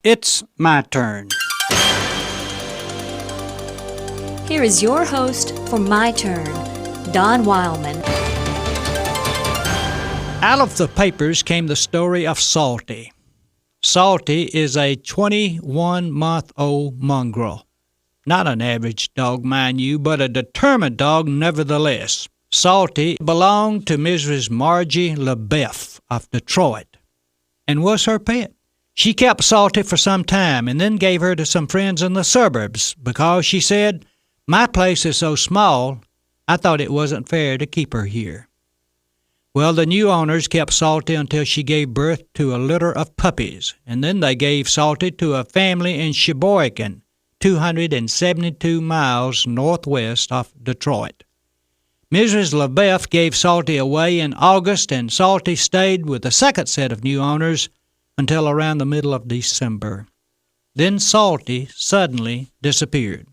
It's my turn. Here is your host for My Turn, Don Wildman. Out of the papers came the story of Salty. Salty is a 21-month-old mongrel. Not an average dog, mind you, but a determined dog nevertheless. Salty belonged to Mrs. Margie LaBeouf of Detroit and was her pet. She kept Salty for some time and then gave her to some friends in the suburbs because she said, "My place is so small, I thought it wasn't fair to keep her here." Well, the new owners kept Salty until she gave birth to a litter of puppies, and then they gave Salty to a family in Sheboygan, 272 miles northwest of Detroit. Mrs. LaBeouf gave Salty away in August, and Salty stayed with the second set of new owners until around the middle of December. Then Salty suddenly disappeared.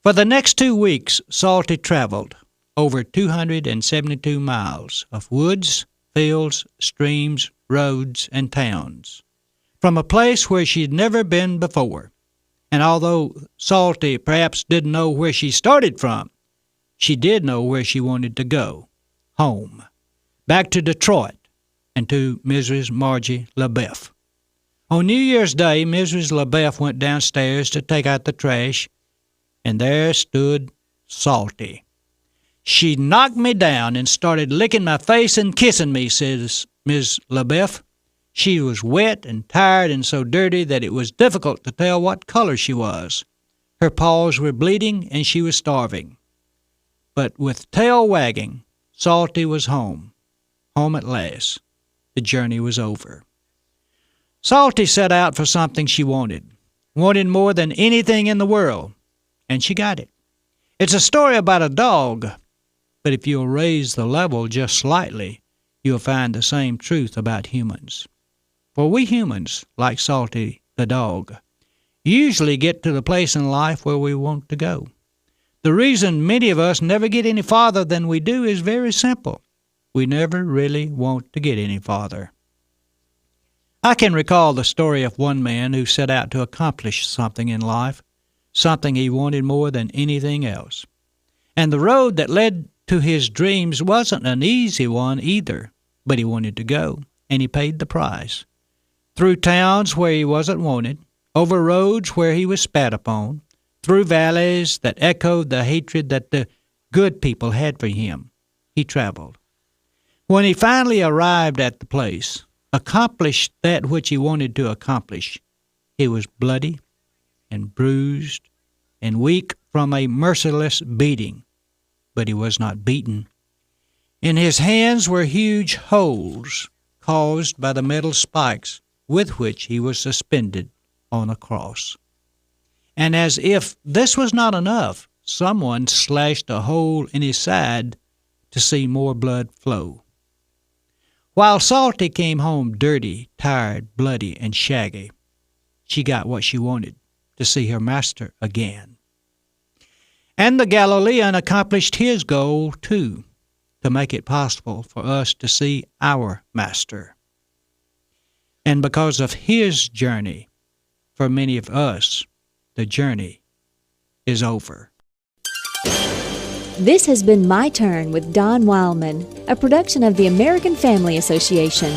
For the next 2 weeks, Salty traveled over 272 miles of woods, fields, streams, roads, and towns, from a place where she'd never been before. And although Salty perhaps didn't know where she started from, she did know where she wanted to go, home, back to Detroit and to Mrs. Margie LaBeouf. On New Year's Day, Mrs. LaBeouf went downstairs to take out the trash, and there stood Salty. "She knocked me down and started licking my face and kissing me," says Miss LaBeouf. "She was wet and tired and so dirty that it was difficult to tell what color she was. Her paws were bleeding and she was starving." But with tail wagging, Salty was home. Home at last. The journey was over. Salty set out for something she wanted more than anything in the world, and she got it. It's a story about a dog, but if you'll raise the level just slightly, you'll find the same truth about humans. For we humans, like Salty the dog, usually get to the place in life where we want to go. The reason many of us never get any farther than we do is very simple. We never really want to get any farther. I can recall the story of one man who set out to accomplish something in life, something he wanted more than anything else. And the road that led to his dreams wasn't an easy one either, but he wanted to go, and he paid the price. Through towns where he wasn't wanted, over roads where he was spat upon, through valleys that echoed the hatred that the good people had for him, he traveled. When he finally arrived at the place, accomplished that which he wanted to accomplish, he was bloody and bruised and weak from a merciless beating, but he was not beaten. In his hands were huge holes caused by the metal spikes with which he was suspended on a cross. And as if this was not enough, someone slashed a hole in his side to see more blood flow. While Salty came home dirty, tired, bloody, and shaggy, she got what she wanted, to see her master again. And the Galilean accomplished his goal, too, to make it possible for us to see our master. And because of his journey, for many of us, the journey is over. This has been My Turn with Don Wildman, a production of the American Family Association.